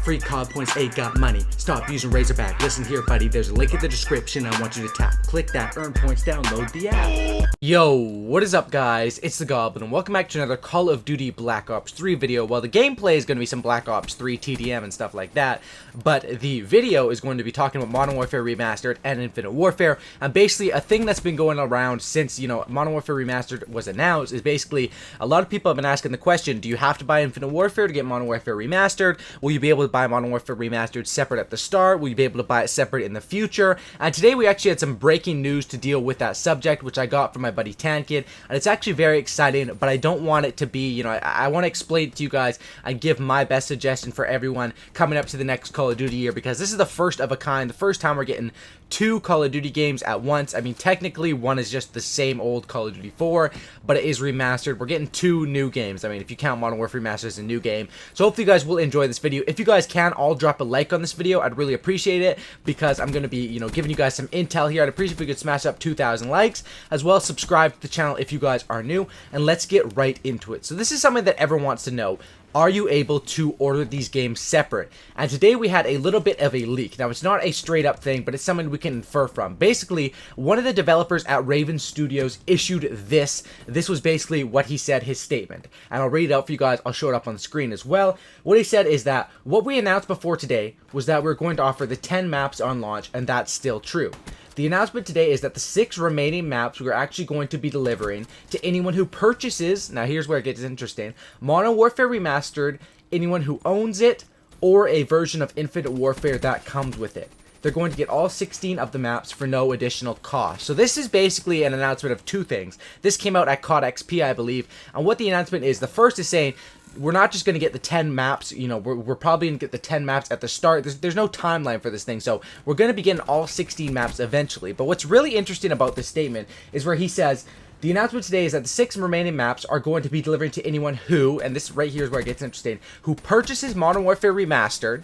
Free COD points, ain't got money. Stop using Razorback. Listen here, buddy. There's a link in the description. I want you to tap. Click that, earn points, download the app. Yo, what is up, guys? It's the Goblin, and welcome back to another Call of Duty Black Ops 3 video. Well, the gameplay is going to be some Black Ops 3 TDM and stuff like that, but the video is going to be talking about Modern Warfare Remastered and Infinite Warfare. And basically, a thing that's been going around since, Modern Warfare Remastered was announced is basically a lot of people have been asking the question, do you have to buy Infinite Warfare to get Modern Warfare Remastered? Will you be able to buy Modern Warfare Remastered separate at the start? Will you be able to buy it separate in the future? And today we actually had some breaking news to deal with that subject, which I got from my buddy Tankid, and it's actually very exciting, but I don't want it to be, I want to explain it to you guys and give my best suggestion for everyone coming up to the next Call of Duty year, because this is the first of a kind, the first time we're getting two Call of Duty games at once. I mean, technically one is just the same old Call of Duty 4, but it is remastered. We're getting two new games. I mean, if you count Modern Warfare Remastered as a new game. So hopefully you guys will enjoy this video. If you guys can, all drop a like on this video. I'd really appreciate it, because I'm going to be, giving you guys some intel here. I'd appreciate if we could smash up 2,000 likes, as well as subscribe to the channel if you guys are new, and let's get right into it. So this is something that everyone wants to know. Are you able to order these games separate? And today we had a little bit of a leak. Now, it's not a straight up thing, but it's something we can infer from. Basically, one of the developers at Raven Studios issued this. This was basically what he said, his statement. And I'll read it out for you guys. I'll show it up on the screen as well. What he said is that what we announced before today was that we're going to offer the 10 maps on launch, and that's still true. The announcement today is that the 6 remaining maps we're actually going to be delivering to anyone who purchases, now here's where it gets interesting, Modern Warfare Remastered, anyone who owns it, or a version of Infinite Warfare that comes with it. They're going to get all 16 of the maps for no additional cost. So this is basically an announcement of two things. This came out at COD XP, I believe, and what the announcement is, the first is saying, we're not just going to get the 10 maps, we're probably going to get the 10 maps at the start. There's no timeline for this thing, so we're going to be getting all 16 maps eventually. But what's really interesting about this statement is where he says, the announcement today is that the 6 remaining maps are going to be delivered to anyone who, and this right here is where it gets interesting, who purchases Modern Warfare Remastered,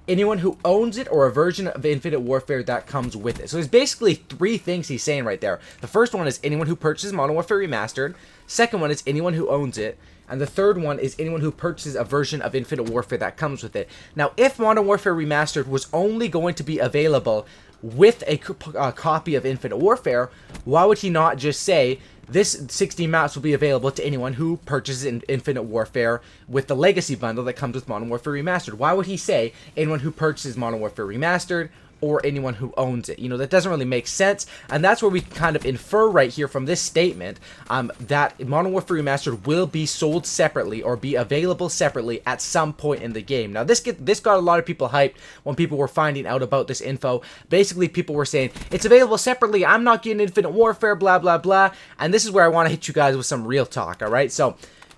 anyone who owns it, or a version of Infinite Warfare that comes with it. So there's basically 3 things he's saying right there. The first one is anyone who purchases Modern Warfare Remastered. Second one is anyone who owns it. And the third one is anyone who purchases a version of Infinite Warfare that comes with it. Now, if Modern Warfare Remastered was only going to be available with a copy of Infinite Warfare, why would he not just say, this 16 maps will be available to anyone who purchases Infinite Warfare with the Legacy bundle that comes with Modern Warfare Remastered? Why would he say anyone who purchases Modern Warfare Remastered or anyone who owns it? That doesn't really make sense, and that's where we kind of infer right here from this statement that Modern Warfare Remastered will be sold separately or be available separately at some point in the game. Now, this got a lot of people hyped when people were finding out about this info. Basically, people were saying, it's available separately, I'm not getting Infinite Warfare, blah, blah, blah, and this is where I want to hit you guys with some real talk, alright? So,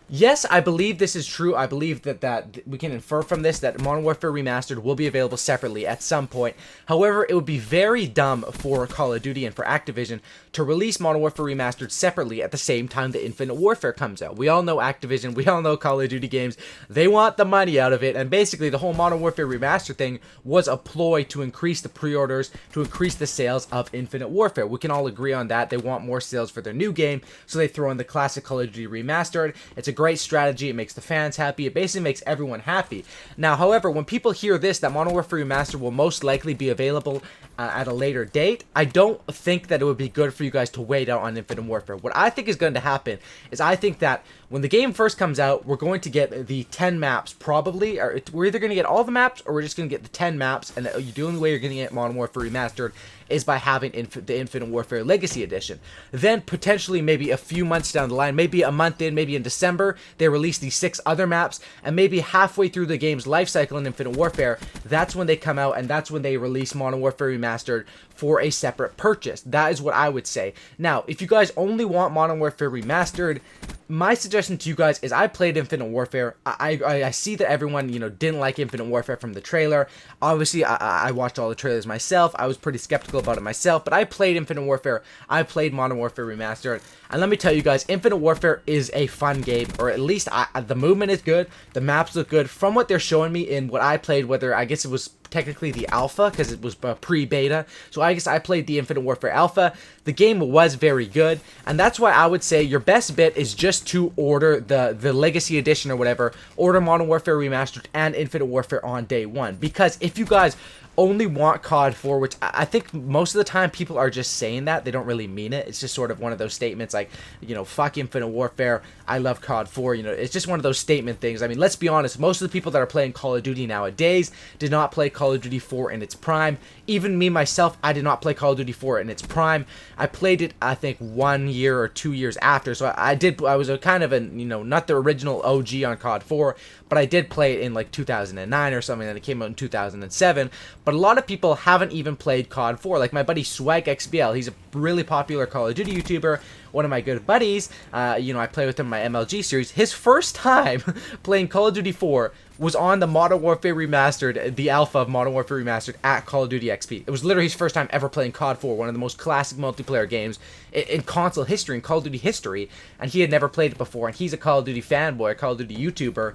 yes, I believe this is true. I believe that we can infer from this that Modern Warfare Remastered will be available separately at some point. However, it would be very dumb for Call of Duty and for Activision to release Modern Warfare Remastered separately at the same time that Infinite Warfare comes out. We all know Activision, we all know Call of Duty games, they want the money out of it, and basically the whole Modern Warfare Remastered thing was a ploy to increase the pre-orders, to increase the sales of Infinite Warfare. We can all agree on that. They want more sales for their new game, so they throw in the classic Call of Duty Remastered. It's a great strategy. It makes the fans happy. It basically makes everyone happy. Now, however, when people hear this, that Modern Warfare Remastered will most likely be available at a later date, I don't think that it would be good for you guys to wait out on Infinite Warfare. What I think is going to happen is I think that when the game first comes out, we're going to get the 10 maps probably, or we're either going to get all the maps or we're just going to get the 10 maps, and the only way you're going to get Modern Warfare Remastered is by having the Infinite Warfare Legacy Edition. Then potentially maybe a few months down the line, maybe a month in, maybe in December, they release these 6 other maps, and maybe halfway through the game's life cycle in Infinite Warfare, that's when they come out, and that's when they release Modern Warfare Remastered for a separate purchase. That is what I would say. Now, if you guys only want Modern Warfare Remastered, my suggestion to you guys is I played Infinite Warfare. I see that everyone, didn't like Infinite Warfare from the trailer. Obviously, I watched all the trailers myself. I was pretty skeptical about it myself, but I played Infinite Warfare. I played Modern Warfare Remastered. And let me tell you guys, Infinite Warfare is a fun game, or at least the movement is good. The maps look good. From what they're showing me in what I played, whether I guess it was technically the alpha because it was pre-beta. So I guess I played the Infinite Warfare alpha. The game was very good, and that's why I would say your best bet is just to order the Legacy Edition or whatever. Order Modern Warfare Remastered and Infinite Warfare on day one, because if you guys only want COD 4, which I think most of the time people are just saying that. They don't really mean it. It's just sort of one of those statements like, you know, fuck Infinite Warfare, I love COD 4, you know, it's just one of those statement things. I mean, let's be honest, most of the people that are playing Call of Duty nowadays did not play Call of Duty 4 in its prime. Even me, myself, I did not play Call of Duty 4 in its prime. I played it, I think, 1 year or 2 years after, so I was a kind of a, you know, not the original OG on COD 4, but I did play it in like 2009 or something, and it came out in 2007. But a lot of people haven't even played COD 4. Like my buddy Swag XBL, he's a really popular Call of Duty YouTuber, one of my good buddies. You know, I play with him in my MLG series. His first time playing Call of Duty 4 was on the Modern Warfare Remastered, the alpha of Modern Warfare Remastered at Call of Duty XP. It was literally his first time ever playing COD 4, one of the most classic multiplayer games in console history, in Call of Duty history, and he had never played it before, and he's a Call of Duty fanboy, a Call of Duty YouTuber.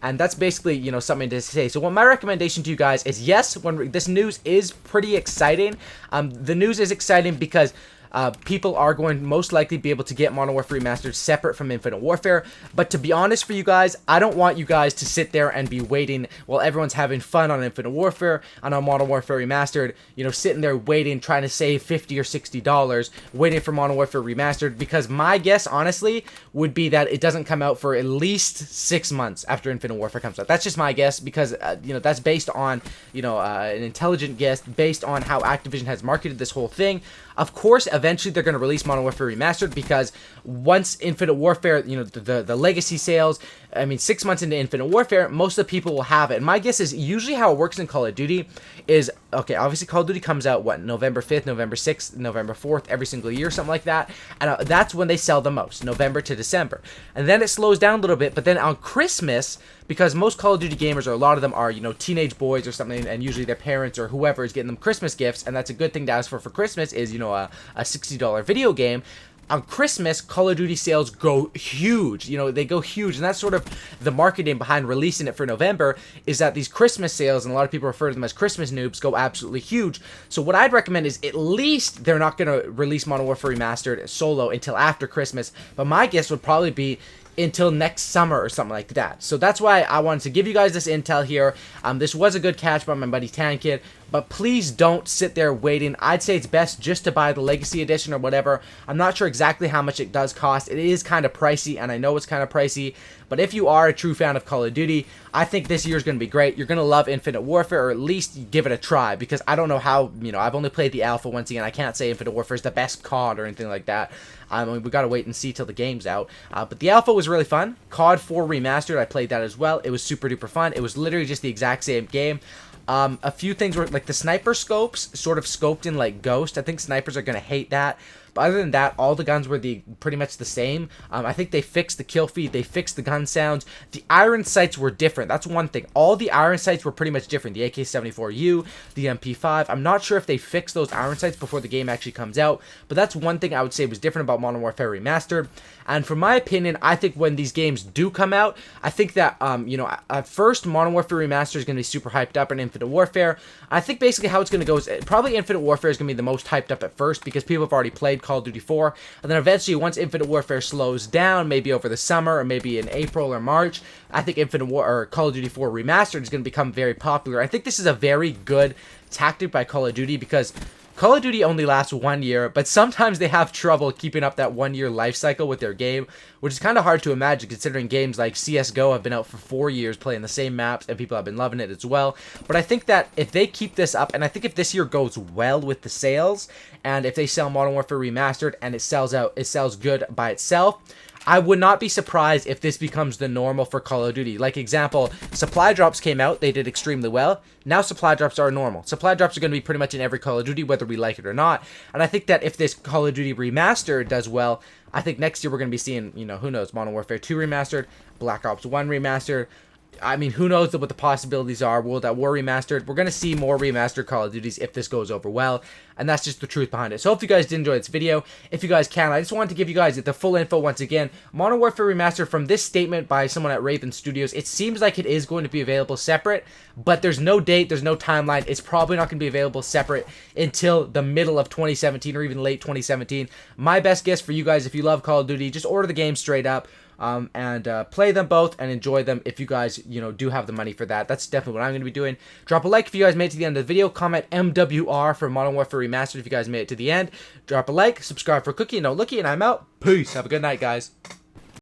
And that's basically, you know, something to say. So what my recommendation to you guys is, yes, when this news is pretty exciting. The news is exciting because people are going to most likely be able to get Modern Warfare Remastered separate from Infinite Warfare. But to be honest for you guys, I don't want you guys to sit there and be waiting while everyone's having fun on Infinite Warfare and on Modern Warfare Remastered, you know, sitting there waiting, trying to save $50 or $60, waiting for Modern Warfare Remastered, because my guess, honestly, would be that it doesn't come out for at least 6 months after Infinite Warfare comes out. That's just my guess, because, you know, that's based on, you know, an intelligent guess, based on how Activision has marketed this whole thing. Of course, eventually they're going to release Modern Warfare Remastered, because once Infinite Warfare, you know, the legacy sales, I mean, 6 months into Infinite Warfare, most of the people will have it. And my guess is usually how it works in Call of Duty is, okay, obviously Call of Duty comes out, what, November 5th, November 6th, November 4th, every single year, something like that. And that's when they sell the most, November to December. And then it slows down a little bit, but then on Christmas, because most Call of Duty gamers, or a lot of them are, you know, teenage boys or something, and usually their parents or whoever is getting them Christmas gifts, and that's a good thing to ask for Christmas is, you know, a $60 video game. On Christmas, Call of Duty sales go huge. You know, they go huge, and that's sort of the marketing behind releasing it for November, is that these Christmas sales, and a lot of people refer to them as Christmas noobs, go absolutely huge. So what I'd recommend is, at least they're not going to release Modern Warfare Remastered solo until after Christmas, but my guess would probably be until next summer or something like that. So that's why I wanted to give you guys this intel here. This was a good catch by my buddy Tankid, but please don't sit there waiting. I'd say it's best just to buy the Legacy Edition or whatever. I'm not sure exactly how much it does cost. It is kind of pricey, and I know it's kind of pricey, but if you are a true fan of Call of Duty, I think this year is going to be great. You're going to love Infinite Warfare, or at least give it a try, because I don't know how, you know, I've only played the alpha once again. I can't say Infinite Warfare is the best COD or anything like that. I mean, we got to wait and see till the game's out. But the alpha was really fun. COD 4 Remastered, I played that as well. It was super duper fun. It was literally just the exact same game. A few things were, like, the sniper scopes sort of scoped in like Ghost. I think snipers are going to hate that. But other than that, all the guns were pretty much the same. I think they fixed the kill feed. They fixed the gun sounds. The iron sights were different. That's one thing. All the iron sights were pretty much different. The AK-74U, the MP5. I'm not sure if they fixed those iron sights before the game actually comes out. But that's one thing I would say was different about Modern Warfare Remastered. And from my opinion, I think when these games do come out, I think that, you know, at first, Modern Warfare Remastered is going to be super hyped up in Infinite Warfare. I think basically how it's going to go is probably Infinite Warfare is going to be the most hyped up at first, because people have already played Call of Duty 4. And then eventually, once Infinite Warfare slows down, maybe over the summer or maybe in April or March, I think Call of Duty 4 Remastered is going to become very popular. I think this is a very good tactic by Call of Duty, because Call of Duty only lasts 1 year, but sometimes they have trouble keeping up that 1 year life cycle with their game, which is kind of hard to imagine considering games like CSGO have been out for 4 years playing the same maps, and people have been loving it as well. But I think that if they keep this up, and I think if this year goes well with the sales, and if they sell Modern Warfare Remastered and it sells good by itself, I would not be surprised if this becomes the normal for Call of Duty. Like, example, supply drops came out, they did extremely well. Now supply drops are normal. Supply drops are going to be pretty much in every Call of Duty, whether we like it or not. And I think that if this Call of Duty Remastered does well, I think next year we're going to be seeing, you know, who knows, Modern Warfare 2 Remastered, Black Ops 1 Remastered, I mean, who knows what the possibilities are. World at War Remastered. We're going to see more remastered Call of Duties if this goes over well. And that's just the truth behind it. So hope you guys did enjoy this video. If you guys can, I just wanted to give you guys the full info once again. Modern Warfare Remastered, from this statement by someone at Raven Studios, it seems like it is going to be available separate. But there's no date, there's no timeline. It's probably not going to be available separate until the middle of 2017 or even late 2017. My best guess for you guys, if you love Call of Duty, just order the game straight up. And play them both and enjoy them if you guys, you know, do have the money for that. That's definitely what I'm going to be doing. Drop a like if you guys made it to the end of the video. Comment MWR for Modern Warfare Remastered if you guys made it to the end. Drop a like, subscribe for Cookie, no lookie, and I'm out. Peace. Have a good night, guys.